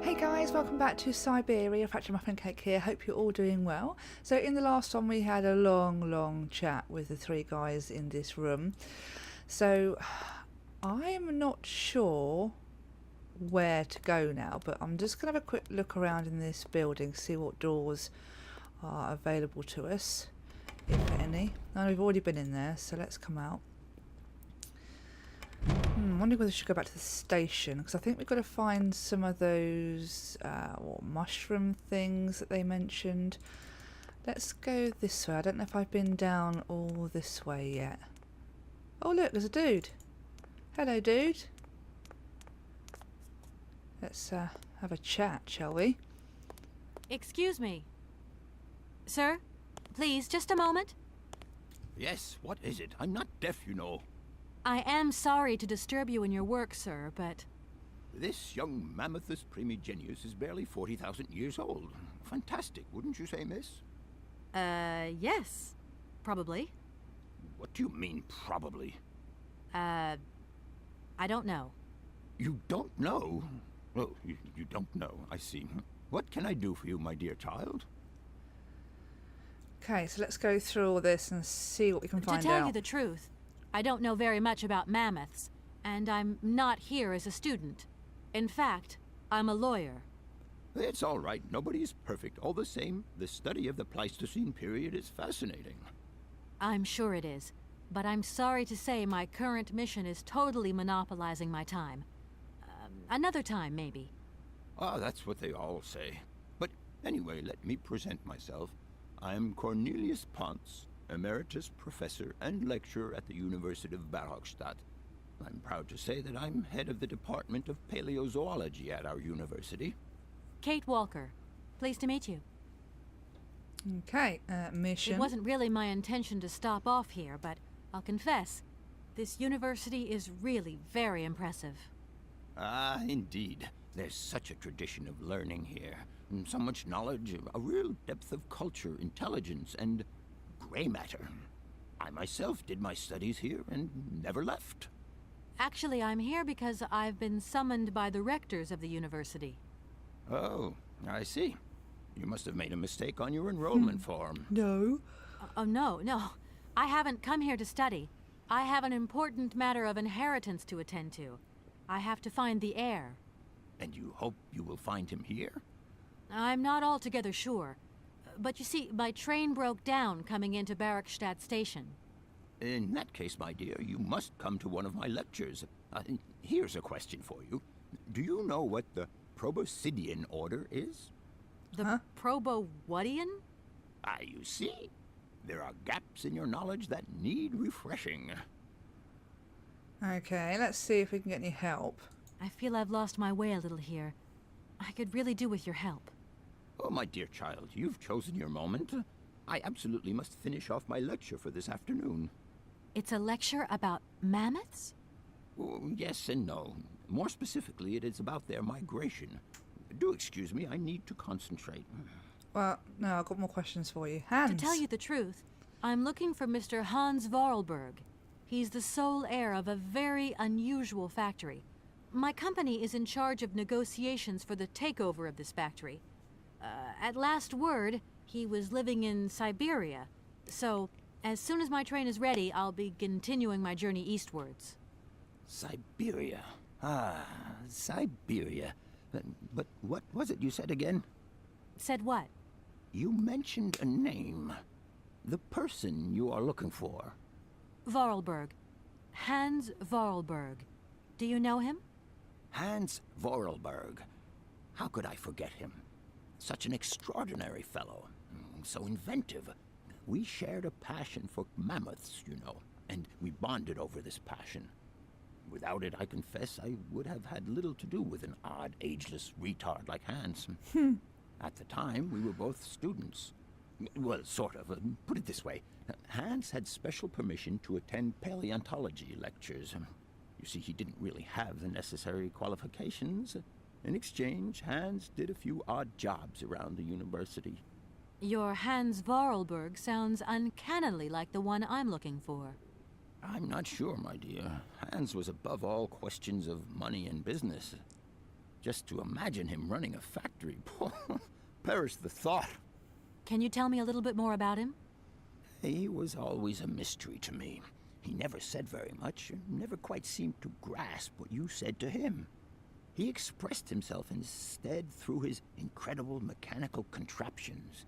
Hey guys, welcome back to Syberia. Fracture Muffin Cake here. Hope you're all doing well. So in the last one we had a long chat with the three guys in this room. So I'm not sure where to go now, but I'm just going to have a quick look around in this building, see what doors are available to us, if any. Now we've already been in there, so let's come out. I'm wondering whether we should go back to the station, because I think we've got to find some of those mushroom things that they mentioned. Let's go this way. I don't know if I've been down all this way yet. Oh look, there's a dude. Hello dude. Let's have a chat, shall we? Excuse me. Sir, please, just a moment. Yes, what is it? I'm not deaf, you know. I am sorry to disturb you in your work, sir, but... This young Mammothus primigenius is barely 40,000 years old. Fantastic, wouldn't you say, miss? Yes. Probably. What do you mean, probably? I don't know. You don't know? Oh, you don't know, I see. What can I do for you, my dear child? Okay, so let's go through all this and see what we can find out. To tell you the truth, I don't know very much about mammoths, and I'm not here as a student. In fact, I'm a lawyer. It's all right. Nobody is perfect. All the same, the study of the Pleistocene period is fascinating. I'm sure it is, but I'm sorry to say my current mission is totally monopolizing my time. Another time, maybe. Ah, that's what they all say. But anyway, let me present myself. I'm Cornelius Ponce, Emeritus Professor and Lecturer at the University of Barrockstadt. I'm proud to say that I'm head of the Department of Paleozoology at our university. Kate Walker. Pleased to meet you. Okay, mission. It wasn't really my intention to stop off here, but I'll confess, this university is really very impressive. Ah, indeed. There's such a tradition of learning here. So much knowledge, a real depth of culture, intelligence, and gray matter. I myself did my studies here and never left. Actually, I'm here because I've been summoned by the rectors of the university. Oh, I see. You must have made a mistake on your enrollment form. No. Oh, no. I haven't come here to study. I have an important matter of inheritance to attend to. I have to find the heir. And you hope you will find him here? I'm not altogether sure. But you see, my train broke down coming into Barrockstadt Station. In that case, my dear, you must come to one of my lectures. Here's a question for you. Do you know what the Proboscidean order is? The Probowhatian? Ah, you see? There are gaps in your knowledge that need refreshing. Okay, let's see if we can get any help. I feel I've lost my way a little here. I could really do with your help. Oh, my dear child, you've chosen your moment. I absolutely must finish off my lecture for this afternoon. It's a lecture about mammoths? Oh, yes and no. More specifically, it is about their migration. Do excuse me, I need to concentrate. Well, no, I've got more questions for you. Hans. To tell you the truth, I'm looking for Mr. Hans Vorarlberg. He's the sole heir of a very unusual factory. My company is in charge of negotiations for the takeover of this factory. At last word, he was living in Syberia. So, as soon as my train is ready, I'll be continuing my journey eastwards. Syberia. Ah, Syberia. But what was it you said again? Said what? You mentioned a name. The person you are looking for. Vorarlberg. Hans Vorarlberg. Do you know him? Hans Vorarlberg. How could I forget him? Such an extraordinary fellow. So inventive. We shared a passion for mammoths, you know, and we bonded over this passion. Without it, I confess, I would have had little to do with an odd, ageless retard like Hans. At the time, we were both students. Well, sort of. Put it this way. Hans had special permission to attend paleontology lectures. You see, he didn't really have the necessary qualifications. In exchange, Hans did a few odd jobs around the university. Your Hans Vorarlberg sounds uncannily like the one I'm looking for. I'm not sure, my dear. Hans was above all questions of money and business. Just to imagine him running a factory, perish the thought. Can you tell me a little bit more about him? He was always a mystery to me. He never said very much, and never quite seemed to grasp what you said to him. He expressed himself instead through his incredible mechanical contraptions.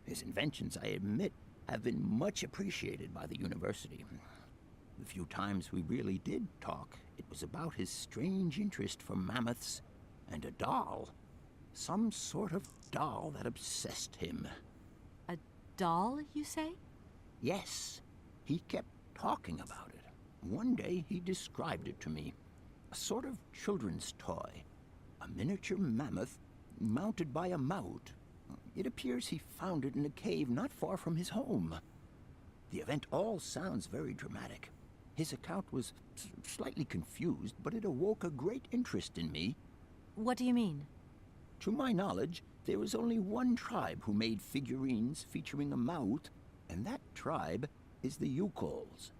His inventions, I admit, have been much appreciated by the university. The few times we really did talk, it was about his strange interest for mammoths and a doll. Some sort of doll that obsessed him. A doll, you say? Yes, he kept talking about it. One day he described it to me. A sort of children's toy. A miniature mammoth mounted by a mout. It appears he found it in a cave not far from his home. The event all sounds very dramatic. His account was slightly confused, but it awoke a great interest in me. What do you mean? To my knowledge, there was only one tribe who made figurines featuring a mout, and that tribe is the Yukols.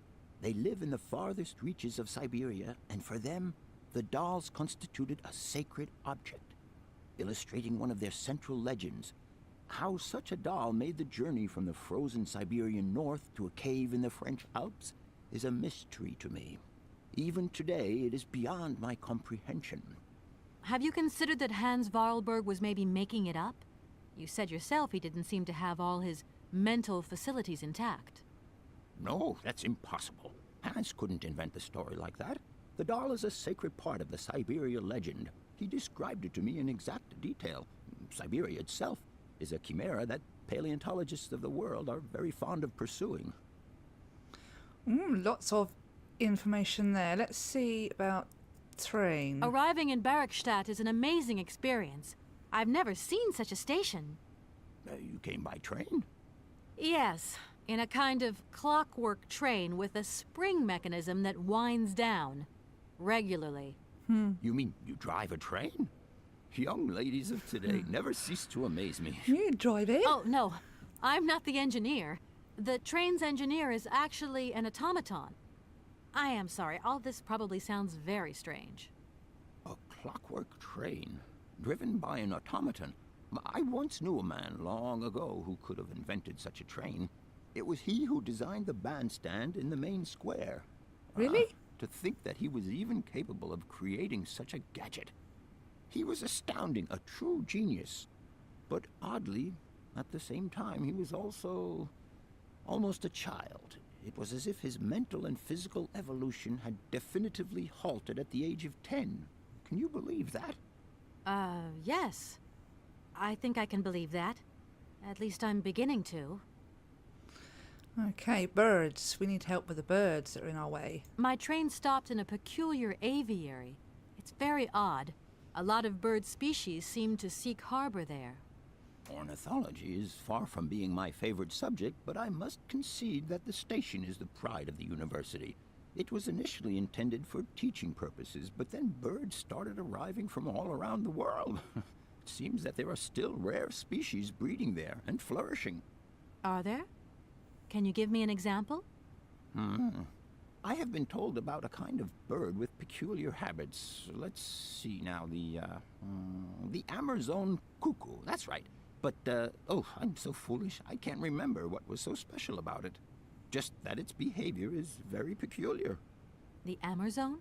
They live in the farthest reaches of Syberia, and for them, the dolls constituted a sacred object, illustrating one of their central legends. How such a doll made the journey from the frozen Siberian north to a cave in the French Alps is a mystery to me. Even today, it is beyond my comprehension. Have you considered that Hans Vorarlberg was maybe making it up? You said yourself he didn't seem to have all his mental facilities intact. No, that's impossible. Hans couldn't invent the story like that. The doll is a sacred part of the Syberia legend. He described it to me in exact detail. Syberia itself is a chimera that paleontologists of the world are very fond of pursuing. Lots of information there. Let's see about train. Arriving in Bergstadt is an amazing experience. I've never seen such a station. You came by train? Yes, in a kind of clockwork train with a spring mechanism that winds down regularly. You mean you drive a train? Young ladies of today never cease to amaze me. You drive it? Oh, no, I'm not the engineer. The train's engineer is actually an automaton. I am sorry, all this probably sounds very strange. A clockwork train, driven by an automaton. I once knew a man long ago who could have invented such a train. It was he who designed the bandstand in the main square. Really? To think that he was even capable of creating such a gadget. He was astounding, a true genius. But oddly, at the same time, he was also almost a child. It was as if his mental and physical evolution had definitively halted at the age of 10. Can you believe that? Yes. I think I can believe that. At least I'm beginning to. Okay, birds. We need help with the birds that are in our way. My train stopped in a peculiar aviary. It's very odd. A lot of bird species seem to seek harbor there. Ornithology is far from being my favorite subject, but I must concede that the station is the pride of the university. It was initially intended for teaching purposes, but then birds started arriving from all around the world. It seems that there are still rare species breeding there and flourishing. Are there? Can you give me an example? I have been told about a kind of bird with peculiar habits. Let's see now, the Amazon cuckoo, that's right. But, oh, I'm so foolish, I can't remember what was so special about it. Just that its behavior is very peculiar. The Amazon?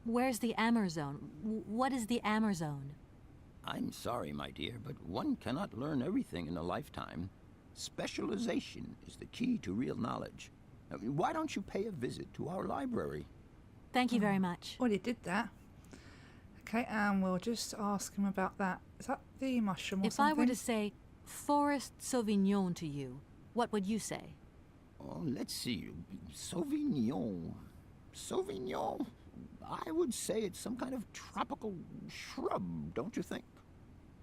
Where's the Amazon? What is the Amazon? I'm sorry, my dear, but one cannot learn everything in a lifetime. Specialization is the key to real knowledge. Why don't you pay a visit to our library? Thank you very much. Already did that. Okay, and we'll just ask him about that. Is that the mushroom or If something? I were to say Forest Sauvignon to you, what would you say? Oh, let's see. Sauvignon. Sauvignon? I would say it's some kind of tropical shrub, don't you think?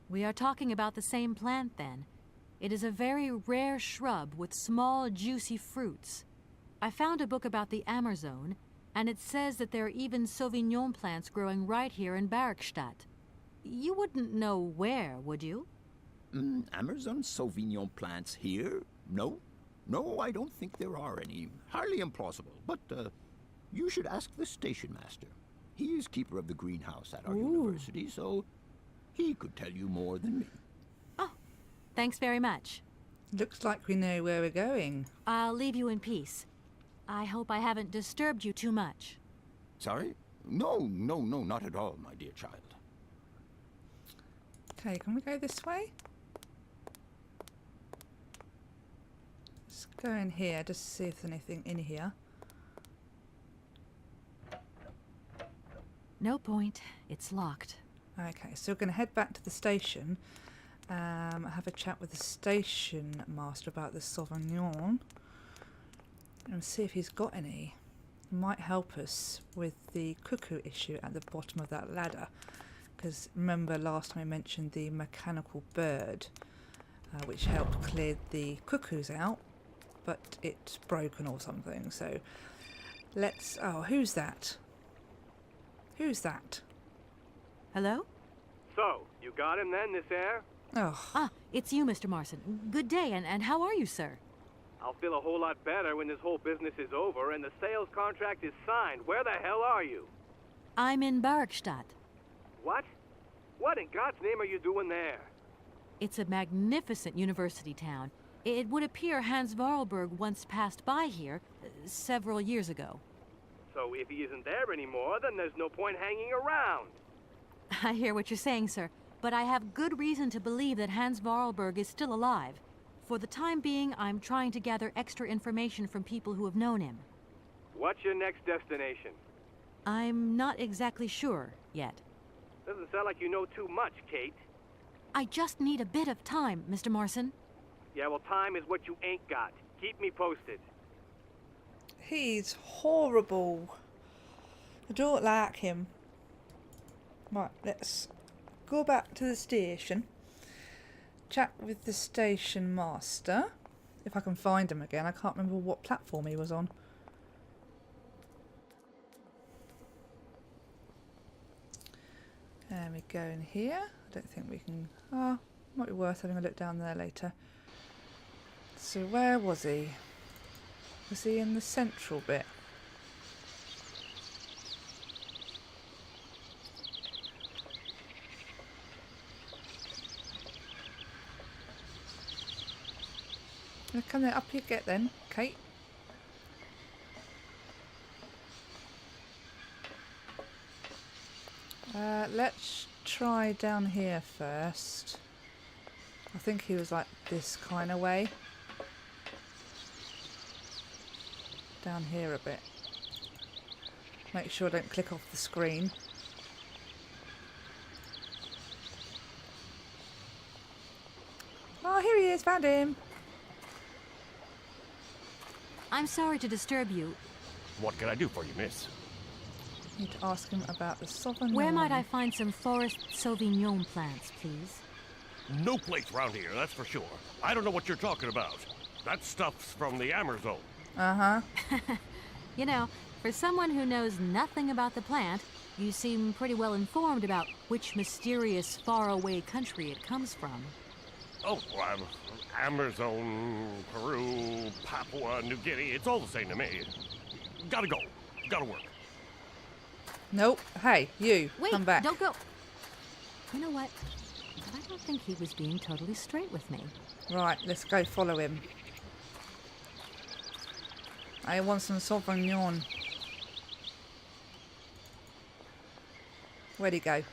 We are talking about the same plant, then. It is a very rare shrub with small, juicy fruits. I found a book about the Amazon, and it says that there are even Sauvignon plants growing right here in Bergstadt. You wouldn't know where, would you? Amazon Sauvignon plants here? No. No, I don't think there are any. Highly implausible. But, you should ask the station master. He is keeper of the greenhouse at our university, so he could tell you more than me. Oh, thanks very much. Looks like we know where we're going. I'll leave you in peace. I hope I haven't disturbed you too much. Sorry? No, not at all, my dear child. Okay, can we go this way? Let's go in here just to see if there's anything in here. No point. It's locked. Okay, so we're going to head back to the station. Have a chat with the station master about the Sauvignon. And see if he's got any. Might help us with the cuckoo issue at the bottom of that ladder. Because remember last time I mentioned the mechanical bird, which helped clear the cuckoos out, but it's broken or something. So let's... Oh, who's that? Who's that? Hello? So, you got him then, this air? Oh, Ah, it's you, Mr. Marson. Good day, and how are you, sir? I'll feel a whole lot better when this whole business is over and the sales contract is signed. Where the hell are you? I'm in Barkstadt. What? What in God's name are you doing there? It's a magnificent university town. It would appear Hans Vorarlberg once passed by here several years ago. So if he isn't there anymore, then there's no point hanging around. I hear what you're saying, sir, but I have good reason to believe that Hans Vorarlberg is still alive. For the time being, I'm trying to gather extra information from people who have known him. What's your next destination? I'm not exactly sure yet. Doesn't sound like you know too much, Kate. I just need a bit of time, Mr. Marson. Yeah, well, time is what you ain't got. Keep me posted. he's horrible. I don't like him. Right, let's go back to the station. Chat with the station master. If I can find him again. I can't remember what platform he was on. There we go in here. I don't think we can... Oh, might be worth having a look down there later. So where was he? Was he in the central bit? Come there, up you get then, Kate. Let's try down here first. I think he was like this kind of way. Down here a bit. Make sure I don't click off the screen. Oh, here he is, found him. I'm sorry to disturb you. What can I do for you, miss? Need to ask him about the Sauvignon. Where might I find some forest Sauvignon plants, please? No place around here, that's for sure. I don't know what you're talking about. That stuff's from the Amazon. Uh-huh. You know, for someone who knows nothing about the plant, you seem pretty well informed about which mysterious faraway country it comes from. Oh, well, Amazon, Peru, Papua New Guinea, it's all the same to me. Gotta go. Gotta work. Nope. Hey, you. Wait, Come back. don't go. You know what? I don't think he was being totally straight with me. Right, let's go follow him. I want some Sauvignon. Where'd he go?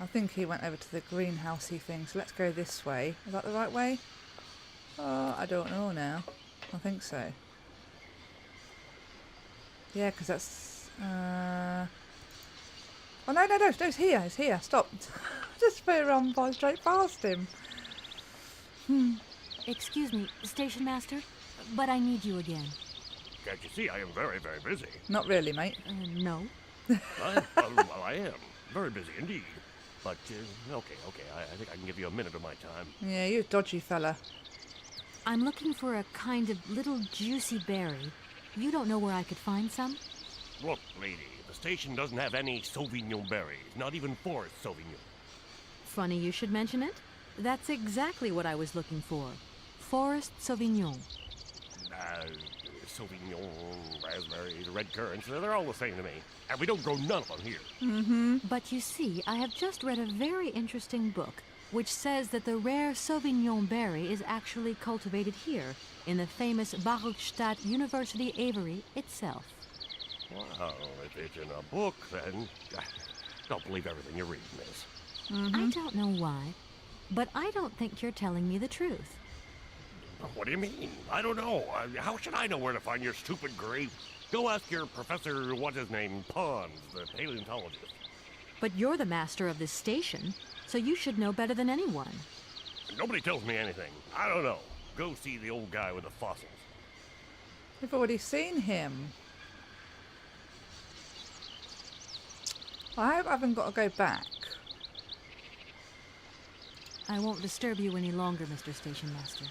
I think he went over to the greenhousey thing, so let's go this way. Is that the right way? Oh, I don't know now. I think so. Yeah, because that's... Oh, no, it's here, stop. Just run by straight past him. Excuse me, station master, but I need you again. Can't you see I am very, very busy? Not really, mate. No. Well, I am. Very busy indeed. But, okay, I think I can give you a minute of my time. Yeah, you're a dodgy fella. I'm looking for a kind of little juicy berry. You don't know where I could find some? Look, lady, the station doesn't have any Sauvignon berries, not even forest Sauvignon. Funny you should mention it. That's exactly what I was looking for. Forest Sauvignon. Sauvignon, raspberries, red currants, they're all the same to me. And we don't grow none of them here. But you see, I have just read a very interesting book which says that the rare Sauvignon berry is actually cultivated here in the famous Baruchstadt University aviary itself. Well, if it's in a book, then don't believe everything you're reading, miss. I don't know why, but I don't think you're telling me the truth. What do you mean? I don't know. How should I know where to find your stupid grape? Go ask your professor, what's his name, Pons, the paleontologist. But you're the master of this station, so you should know better than anyone. Nobody tells me anything. I don't know. Go see the old guy with the fossils. We've already seen him. I hope I haven't got to go back. I won't disturb you any longer, Mr. Station Master.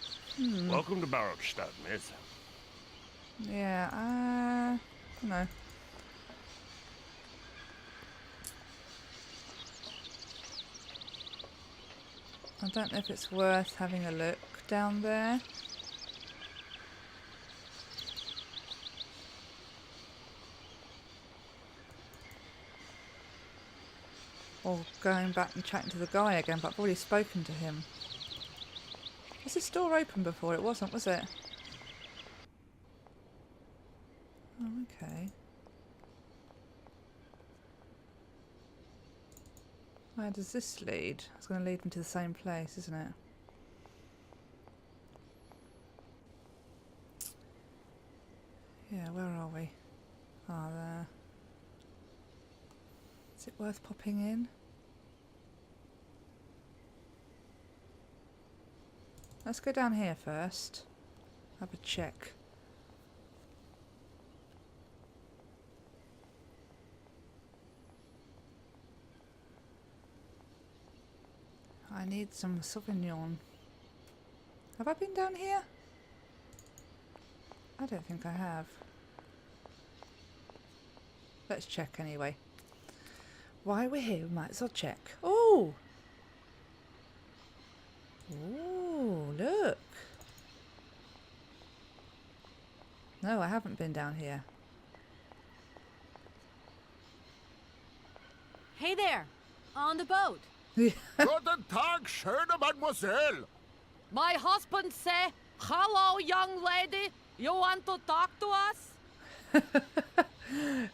Welcome to Baruchstadt, miss. Yeah, no. I don't know if it's worth having a look down there. Or going back and chatting to the guy again, but I've already spoken to him. Was this door open before? It wasn't, was it? Oh, okay. Where does this lead? It's going to lead me to the same place, isn't it? Yeah, where are we? Ah, there. Is it worth popping in? Let's go down here first. Have a check. I need some Sauvignon. Have I been down here? I don't think I have. Let's check anyway. While we're here, we might as well check. Oh! Oh, look. No, I haven't been down here. Hey there! On the boat! Guten Tag, schöne Mademoiselle. My husband say, hello, young lady. You want to talk to us?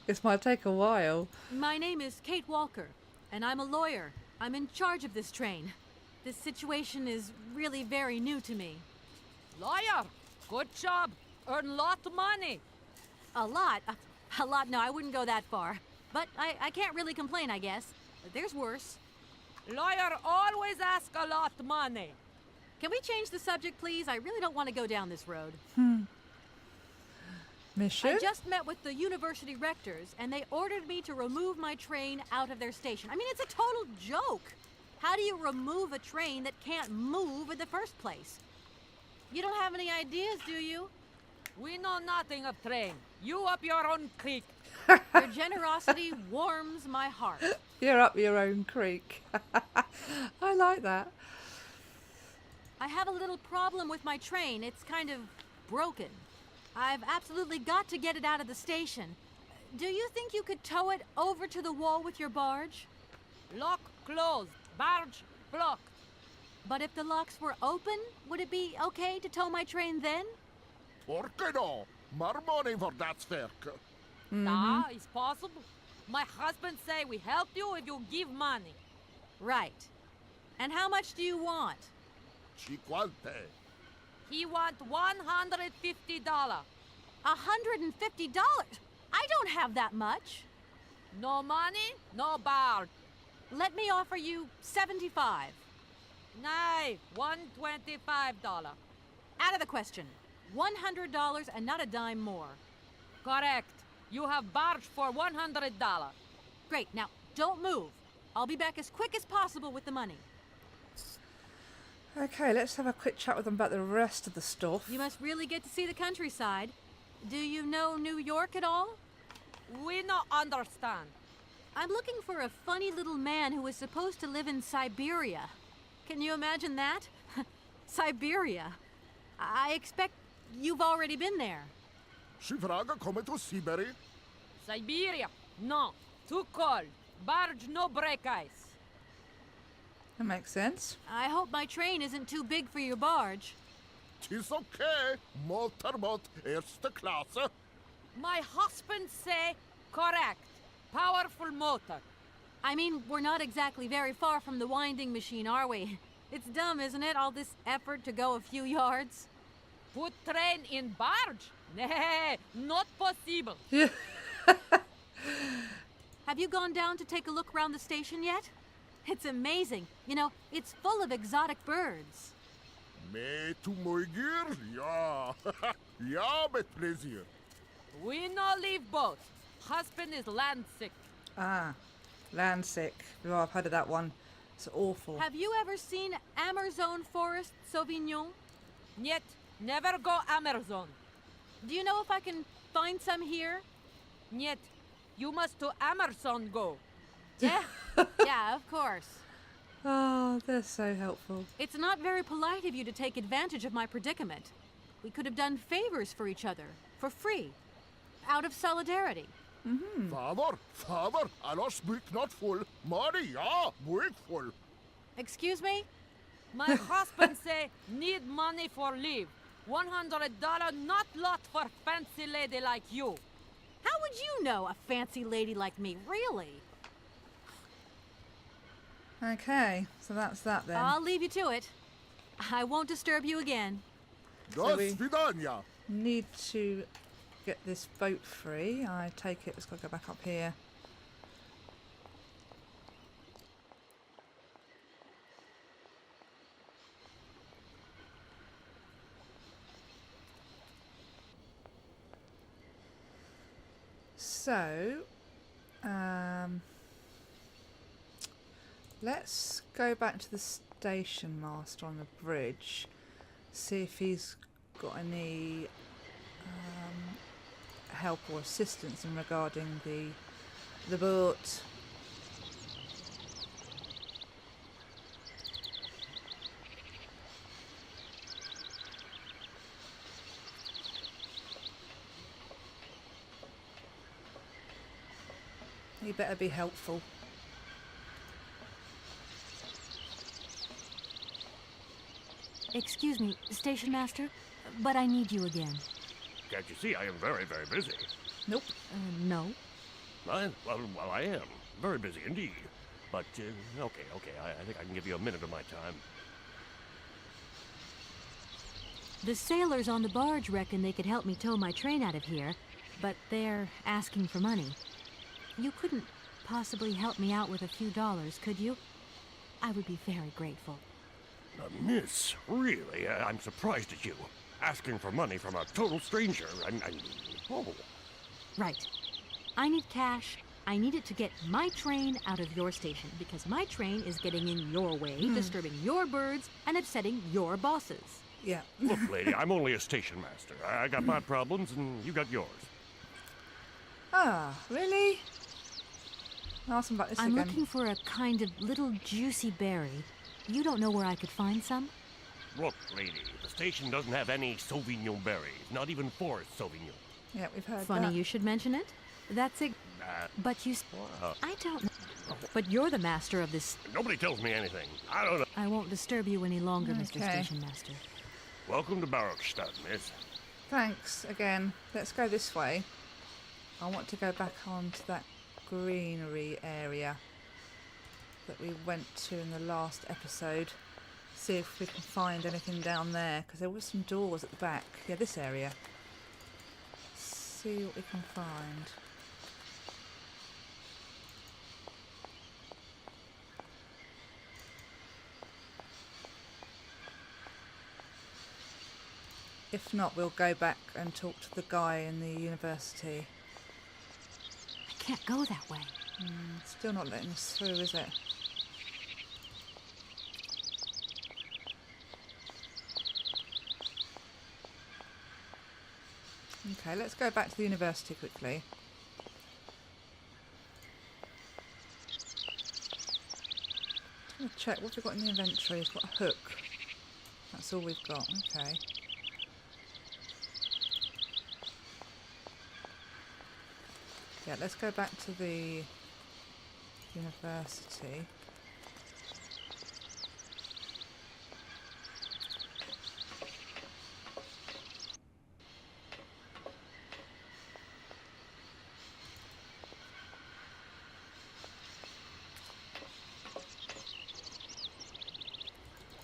This might take a while. My name is Kate Walker, and I'm a lawyer. I'm in charge of this train. This situation is really very new to me. Lawyer, good job. Earn lot of money. A lot? A lot? No, I wouldn't go that far. But I can't really complain, I guess. There's worse. Lawyer always ask a lot of money. Can we change the subject, please? I really don't want to go down this road. Mission? I just met with the university rectors, and they ordered me to remove my train out of their station. I mean, it's a total joke. How do you remove a train that can't move in the first place? You don't have any ideas, do you? We know nothing of train. You up your own creek. Your generosity warms my heart. You're up your own creek. I like that. I have a little problem with my train. It's kind of broken. I've absolutely got to get it out of the station. Do you think you could tow it over to the wall with your barge? Lock closed. Barge blocked. But if the locks were open, would it be okay to tow my train then? Por qué no? More money for that werk. Nah, it's possible. My husband say we help you if you give money. Right. And how much do you want? Cinquante. He want $150. $150? I don't have that much. No money, no barge. Let me offer you $75. Nay, $125. Out of the question. $100 and not a dime more. Correct. You have barge for $100. Great. Now, don't move. I'll be back as quick as possible with the money. Okay, let's have a quick chat with them about the rest of the stuff. You must really get to see the countryside. Do you know New York at all? We no understand. I'm looking for a funny little man who is supposed to live in Syberia. Can you imagine that? Syberia. I expect you've already been there. Shivraga come to Syberia? Syberia. No. Too cold. Barge no break ice. That makes sense. I hope my train isn't too big for your barge. Tis okay. Motorboat erste Klasse. My husband say correct. Powerful motor. I mean, we're not exactly very far from the winding machine, are we? It's dumb, isn't it, all this effort to go a few yards? Put train in barge? Nah, not possible. Yeah. Have you gone down to take a look around the station yet? It's amazing. You know, it's full of exotic birds. Me to my gear? Ja. Ja, mit pleasure. We no leave boat. Husband is land sick. Ah, land sick. Oh, I've heard of that one. It's awful. Have you ever seen Amazon Forest Sauvignon? Yet, never go Amazon. Do you know if I can find some here? Yet, you must to Amazon go. Yeah, yeah, of course. Oh, they're so helpful. It's not very polite of you to take advantage of my predicament. We could have done favors for each other, for free, out of solidarity. Father, Allah speak not full. Money, ja, big full. Excuse me? My husband say need money for leave. $100 not lot for fancy lady like you. How would you know a fancy lady like me, really? Okay, so that's that then. I'll leave you to it. I won't disturb you again. Das we- Vidania. Need to get this boat free. I take it it's got to go back up here. So, let's go back to the station master on the bridge, see if he's got any help or assistance in regarding the boat. You better be helpful. Excuse me, station master, but I need you again. Can't you see I am very, very busy? Nope. No. Well, I am. Very busy indeed. But, okay. I think I can give you a minute of my time. The sailors on the barge reckon they could help me tow my train out of here, but they're asking for money. You couldn't possibly help me out with a few dollars, could you? I would be very grateful. Miss, really, I'm surprised at you. Asking for money from a total stranger, oh. Right. I need cash. I need it to get my train out of your station, because my train is getting in your way, disturbing your birds, and upsetting your bosses. Yeah. Look, lady, I'm only a station master. I got my problems, and you got yours. Ah, really? Ask him about this I'm again. looking for a kind of little juicy berry. You don't know where I could find some? Look, lady, the station doesn't have any Sauvignon berries, not even forest Sauvignon. Yeah, we've heard Funny that. you should mention it. That's it. But you... I don't know. But you're the master of this... Nobody tells me anything. I don't know. I won't disturb you any longer, Mr. Okay. Station Master. Welcome to Barrockstadt, miss. Thanks again. Let's go this way. I want to go back onto that greenery area that we went to in the last episode. See if we can find anything down there, because there were some doors at the back. Yeah, this area. See what we can find. If not, we'll go back and talk to the guy in the university. I can't go that way. Still not letting us through, is it? Okay, let's go back to the university quickly. Just gonna check what we've got in the inventory. We've got a hook. That's all we've got. Okay. Yeah, let's go back to the university.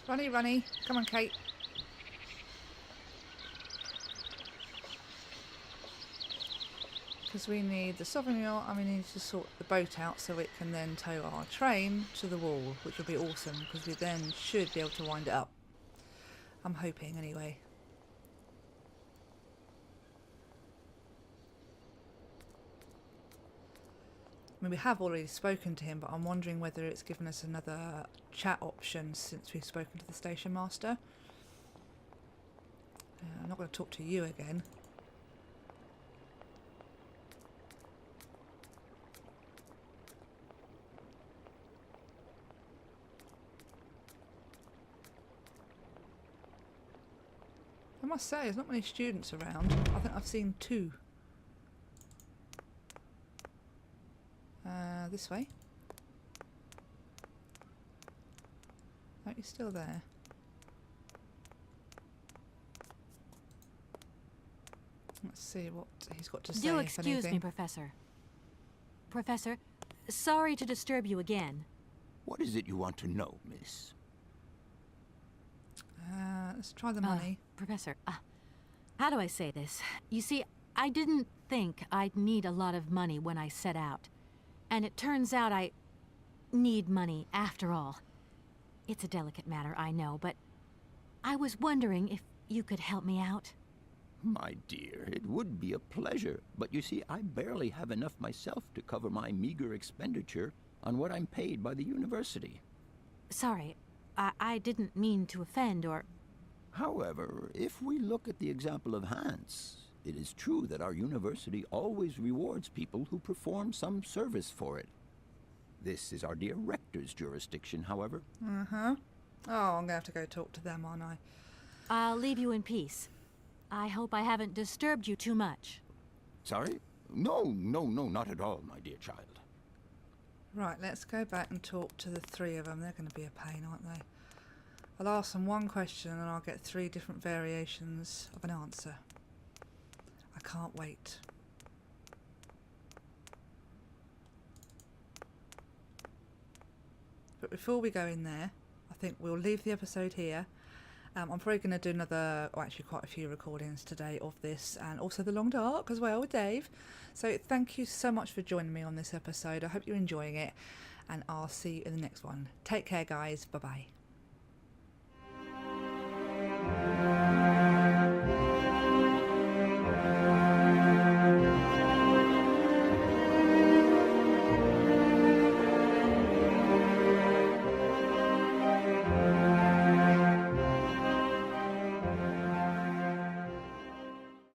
Runny, runny. Come on, Kate. Because we need the sovereign yacht and we need to sort the boat out so it can then tow our train to the wall, which will be awesome because we then should be able to wind it up. I'm hoping anyway. I mean, we have already spoken to him, but I'm wondering whether it's given us another chat option since we've spoken to the station master. I'm not going to talk to you again. I must say, there's not many students around. I think I've seen 2. This way. Oh, he's still there. Let's see what he's got to say. Do excuse me, Professor. Professor, sorry to disturb you again. What is it you want to know, miss? Let's try the money. Professor, how do I say this? You see, I didn't think I'd need a lot of money when I set out. And it turns out I need money after all. It's a delicate matter, I know, but I was wondering if you could help me out. My dear, it would be a pleasure, but you see, I barely have enough myself to cover my meager expenditure on what I'm paid by the university. Sorry, I didn't mean to offend or... However, if we look at the example of Hans, it is true that our university always rewards people who perform some service for it. This is our dear rector's jurisdiction, however. Uh-huh. Oh, I'm going to have to go talk to them, aren't I? I'll leave you in peace. I hope I haven't disturbed you too much. Sorry? No, not at all, my dear child. Right, let's go back and talk to the 3 of them. They're going to be a pain, aren't they? I'll ask them one question and I'll get 3 different variations of an answer. I can't wait. But before we go in there, I think we'll leave the episode here. I'm probably going to do another, or actually quite a few recordings today of this, and also the Long Dark as well with Dave. So thank you so much for joining me on this episode. I hope you're enjoying it, and I'll see you in the next one. Take care, guys. Bye-bye.